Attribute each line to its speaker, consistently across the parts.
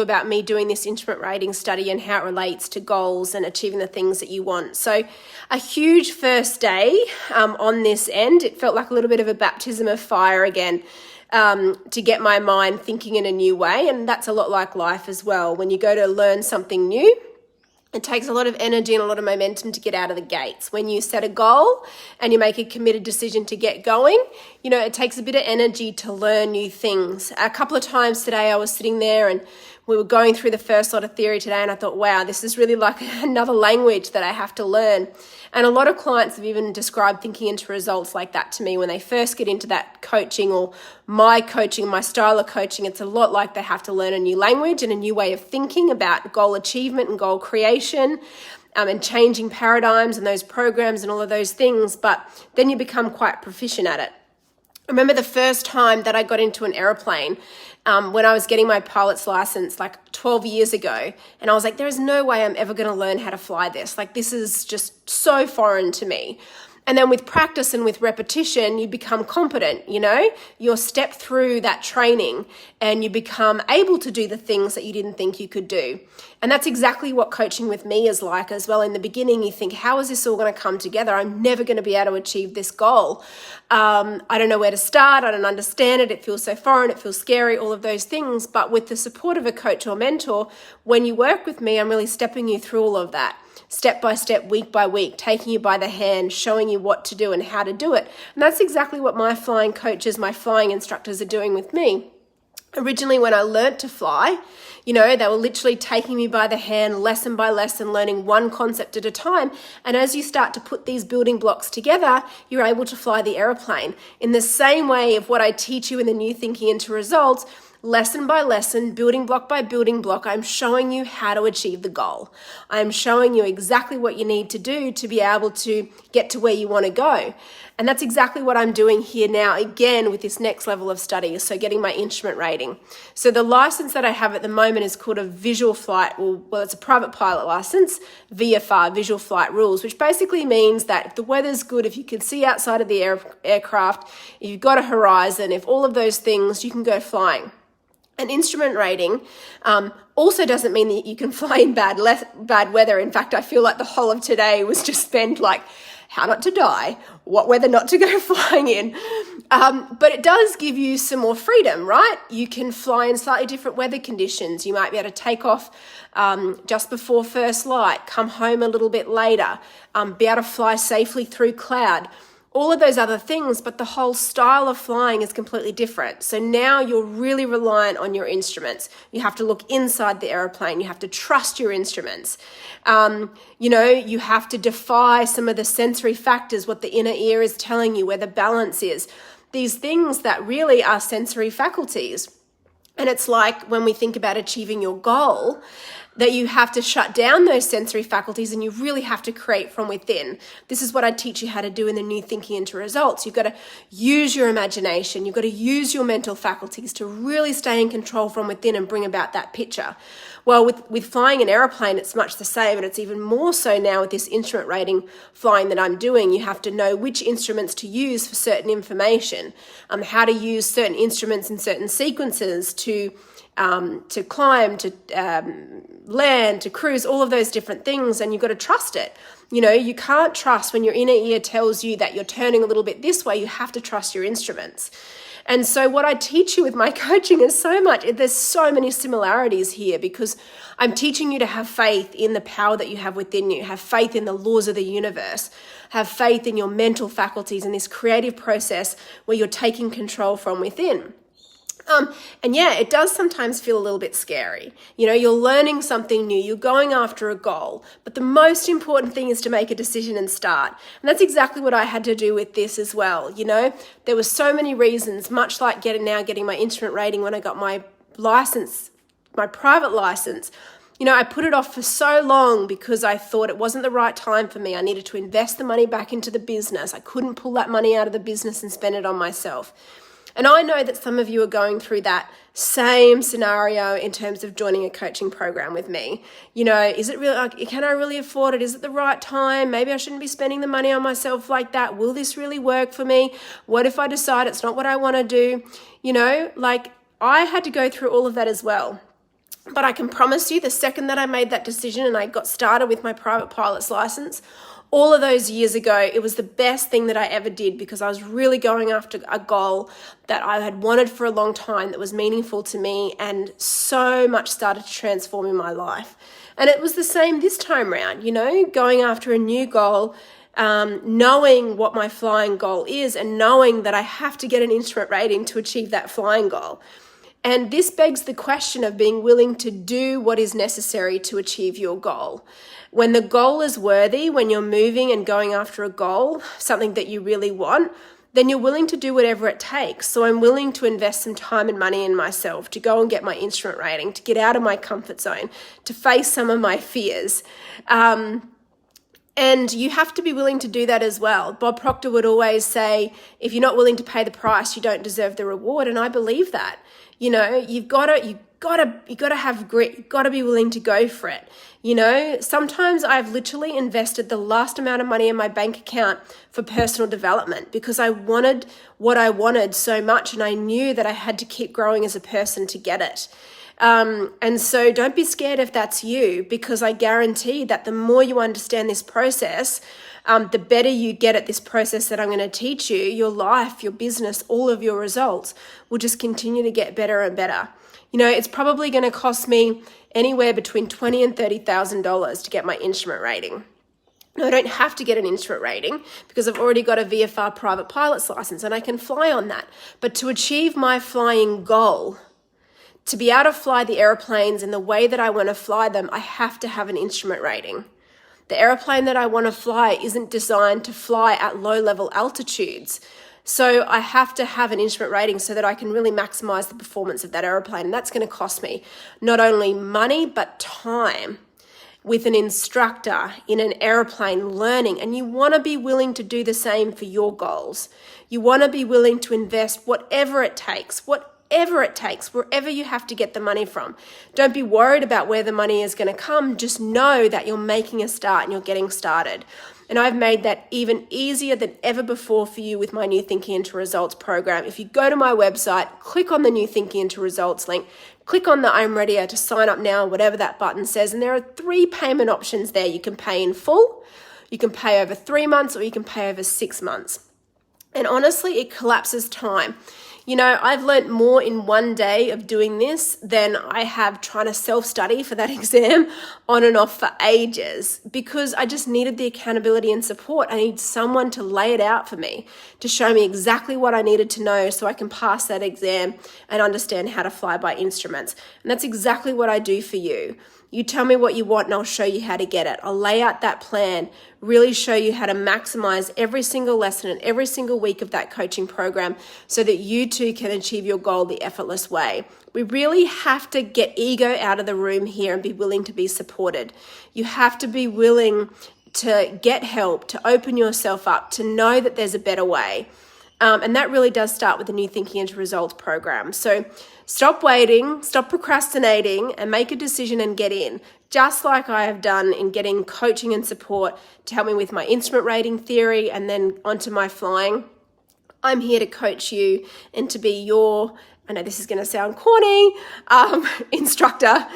Speaker 1: about me doing this instrument rating study and how it relates to goals and achieving the things that you want. So a huge first day on this end. It felt like a little bit of a baptism of fire again, to get my mind thinking in a new way. And that's a lot like life as well. When you go to learn something new, it takes a lot of energy and a lot of momentum to get out of the gates. When you set a goal and you make a committed decision to get going, it takes a bit of energy to learn new things. A couple of times today I was sitting there and we were going through the first lot of theory today, and I thought, wow, this is really like another language that I have to learn. And a lot of clients have even described thinking into results like that to me when they first get into that coaching or my coaching, my style of coaching. It's a lot like they have to learn a new language and a new way of thinking about goal achievement and goal creation, and changing paradigms and those programs and all of those things. But then you become quite proficient at it. I remember the first time that I got into an airplane when I was getting my pilot's license like 12 years ago. And I was like, there is no way I'm ever going to learn how to fly this. Like, this is just so foreign to me. And then with practice and with repetition, you become competent, you'll step through that training and you become able to do the things that you didn't think you could do. And that's exactly what coaching with me is like as well. In the beginning, you think, how is this all going to come together? I'm never going to be able to achieve this goal. I don't know where to start. I don't understand it. It feels so foreign. It feels scary, all of those things. But with the support of a coach or mentor, when you work with me, I'm really stepping you through all of that. Step by step, week by week, taking you by the hand, showing you what to do and how to do it. And that's exactly what my flying coaches, my flying instructors are doing with me. Originally, when I learnt to fly, they were literally taking me by the hand, lesson by lesson, learning one concept at a time. And as you start to put these building blocks together, you're able to fly the airplane. In the same way of what I teach you in the New Thinking into Results, lesson by lesson, building block by building block, I'm showing you how to achieve the goal. I'm showing you exactly what you need to do to be able to get to where you want to go. And that's exactly what I'm doing here now, again, with this next level of study, so getting my instrument rating. So the license that I have at the moment is called a visual flight, well, it's a private pilot license, VFR, visual flight rules, which basically means that if the weather's good, if you can see outside of the aircraft, if you've got a horizon, if all of those things, you can go flying. An instrument rating also doesn't mean that you can fly in bad weather. In fact, I feel like the whole of today was just spent like how not to die, what weather not to go flying in. But it does give you some more freedom, right? You can fly in slightly different weather conditions. You might be able to take off just before first light, come home a little bit later, be able to fly safely through cloud. All of those other things, but the whole style of flying is completely different. So now you're really reliant on your instruments. You have to look inside the airplane. You have to trust your instruments. You have to defy some of the sensory factors, what the inner ear is telling you, where the balance is. These things that really are sensory faculties. And it's like when we think about achieving your goal, that you have to shut down those sensory faculties and you really have to create from within. This is what I teach you how to do in the New Thinking into Results. You've got to use your imagination. You've got to use your mental faculties to really stay in control from within and bring about that picture. Well, with flying an airplane, it's much the same, and it's even more so now with this instrument rating flying that I'm doing. You have to know which instruments to use for certain information, how to use certain instruments in certain sequences to climb, to land, to cruise, all of those different things, and you've got to trust it. You can't trust when your inner ear tells you that you're turning a little bit this way. You have to trust your instruments. And so what I teach you with my coaching is there's so many similarities here, because I'm teaching you to have faith in the power that you have within you, have faith in the laws of the universe, have faith in your mental faculties and this creative process where you're taking control from within. And yeah, it does sometimes feel a little bit scary. You're learning something new, you're going after a goal, but the most important thing is to make a decision and start. And that's exactly what I had to do with this as well. There were so many reasons, much like getting my instrument rating when I got my license, my private license. I put it off for so long because I thought it wasn't the right time for me. I needed to invest the money back into the business. I couldn't pull that money out of the business and spend it on myself. And I know that some of you are going through that same scenario in terms of joining a coaching program with me. Is it really, can I really afford it? Is it the right time? Maybe I shouldn't be spending the money on myself like that. Will this really work for me? What if I decide it's not what I want to do? I had to go through all of that as well. But I can promise you, the second that I made that decision and I got started with my private pilot's license, all of those years ago, it was the best thing that I ever did, because I was really going after a goal that I had wanted for a long time, that was meaningful to me, and so much started to transform in my life. And it was the same this time around, going after a new goal, knowing what my flying goal is and knowing that I have to get an instrument rating to achieve that flying goal. And this begs the question of being willing to do what is necessary to achieve your goal. When the goal is worthy, when you're moving and going after a goal, something that you really want, then you're willing to do whatever it takes. So I'm willing to invest some time and money in myself, to go and get my instrument rating, to get out of my comfort zone, to face some of my fears. And you have to be willing to do that as well. Bob Proctor would always say, if you're not willing to pay the price, you don't deserve the reward. And I believe that. You've got to have grit. You've got to be willing to go for it. Sometimes I've literally invested the last amount of money in my bank account for personal development because I wanted what I wanted so much, and I knew that I had to keep growing as a person to get it. And so don't be scared if that's you, because I guarantee that the more you understand this process, the better you get at this process that I'm going to teach you, your life, your business, all of your results will just continue to get better and better. It's probably going to cost me anywhere between $20,000 and $30,000 to get my instrument rating. No, I don't have to get an instrument rating because I've already got a VFR private pilot's license and I can fly on that. But to achieve my flying goal, to be able to fly the airplanes in the way that I want to fly them, I have to have an instrument rating. The airplane that I want to fly isn't designed to fly at low-level altitudes. So I have to have an instrument rating so that I can really maximize the performance of that airplane. And that's going to cost me not only money, but time with an instructor in an airplane learning. And you want to be willing to do the same for your goals. You want to be willing to invest whatever it takes, wherever you have to get the money from. Don't be worried about where the money is going to come. Just know that you're making a start and you're getting started. And I've made that even easier than ever before for you with my New Thinking into Results program. If you go to my website, click on the New Thinking into Results link, click on the I'm ready to sign up now, whatever that button says. And there are 3 payment options there. You can pay in full, you can pay over 3 months, or you can pay over 6 months. And honestly, it collapses time. I've learned more in one day of doing this than I have trying to self-study for that exam on and off for ages, because I just needed the accountability and support. I need someone to lay it out for me, to show me exactly what I needed to know so I can pass that exam and understand how to fly by instruments. And that's exactly what I do for you. You tell me what you want and I'll show you how to get it. I'll lay out that plan, really show you how to maximize every single lesson and every single week of that coaching program so that you too can achieve your goal the effortless way. We really have to get ego out of the room here and be willing to be supported. You have to be willing to get help, to open yourself up, to know that there's a better way. And that really does start with the New Thinking into Results program. So stop waiting, stop procrastinating, and make a decision and get in. Just like I have done in getting coaching and support to help me with my instrument rating theory and then onto my flying. I'm here to coach you and to be your, I know this is going to sound corny, instructor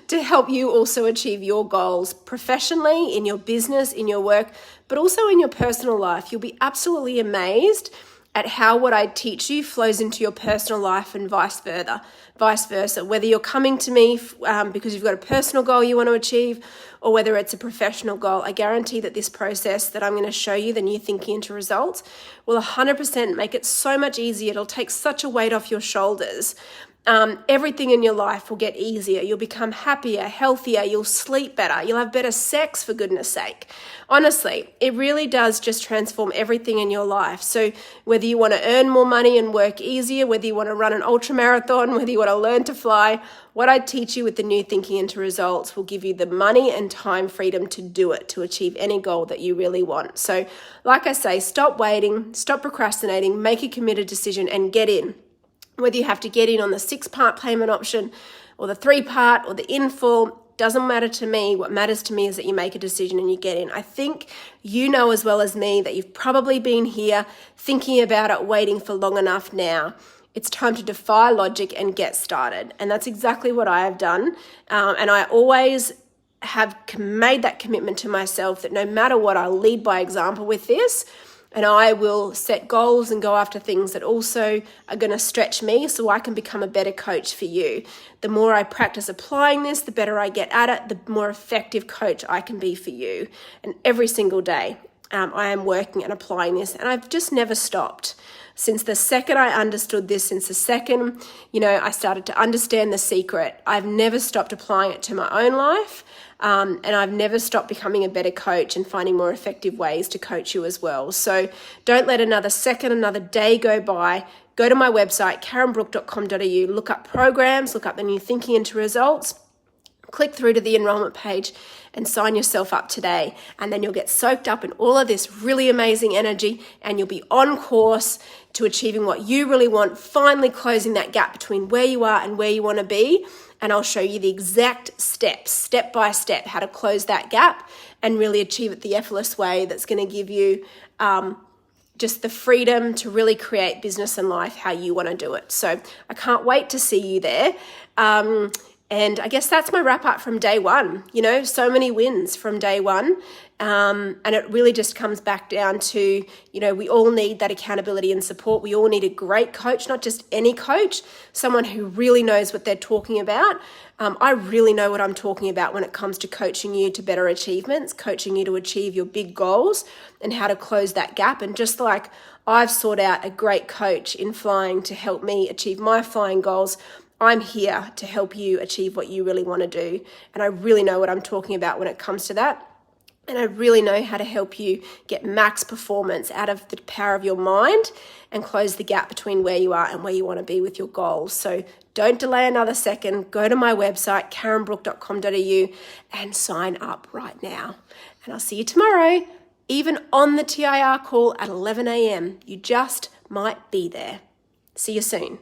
Speaker 1: to help you also achieve your goals professionally, in your business, in your work, but also in your personal life. You'll be absolutely amazed at how what I teach you flows into your personal life and vice versa. Whether you're coming to me because you've got a personal goal you want to achieve or whether it's a professional goal, I guarantee that this process that I'm going to show you, the New Thinking into Results, will 100% make it so much easier. It'll take such a weight off your shoulders. Everything in your life will get easier. You'll become happier, healthier, you'll sleep better, you'll have better sex, for goodness sake. Honestly, it really does just transform everything in your life. So whether you want to earn more money and work easier, whether you want to run an ultra marathon, whether you want to learn to fly, what I teach you with the New Thinking into Results will give you the money and time freedom to do it, to achieve any goal that you really want. So like I say, stop waiting, stop procrastinating, make a committed decision and get in. Whether you have to get in on the 6-part payment option or the 3-part or the in full, doesn't matter to me. What matters to me is that you make a decision and you get in. I think you know as well as me that you've probably been here thinking about it, waiting for long enough now. It's time to defy logic and get started. And that's exactly what I have done. And I always have made that commitment to myself that no matter what, I'll lead by example with this. And I will set goals and go after things that also are going to stretch me so I can become a better coach for you. The more I practice applying this, the better I get at it, the more effective coach I can be for you. And every single day, I am working and applying this, and I've just never stopped. Since the second I understood this, since the second, I started to understand the secret, I've never stopped applying it to my own life. And I've never stopped becoming a better coach and finding more effective ways to coach you as well. So don't let another second, another day go by. Go to my website, karenbrook.com.au, look up programs, look up the new Thinking into Results, click through to the enrollment page and sign yourself up today. And then you'll get soaked up in all of this really amazing energy and you'll be on course to achieving what you really want, finally closing that gap between where you are and where you want to be. And I'll show you the exact steps, step by step, how to close that gap and really achieve it the effortless way that's going to give you just the freedom to really create business and life how you want to do it. So I can't wait to see you there. And I guess that's my wrap up from day one. So many wins from day one. And it really just comes back down to, we all need that accountability and support. We all need a great coach, not just any coach, someone who really knows what they're talking about. I really know what I'm talking about when it comes to coaching you to better achievements, coaching you to achieve your big goals and how to close that gap. And just like I've sought out a great coach in flying to help me achieve my flying goals, I'm here to help you achieve what you really want to do. And I really know what I'm talking about when it comes to that. And I really know how to help you get max performance out of the power of your mind and close the gap between where you are and where you want to be with your goals. So don't delay another second. Go to my website, karenbrook.com.au, and sign up right now. And I'll see you tomorrow, even on the TIR call at 11 a.m. You just might be there. See you soon.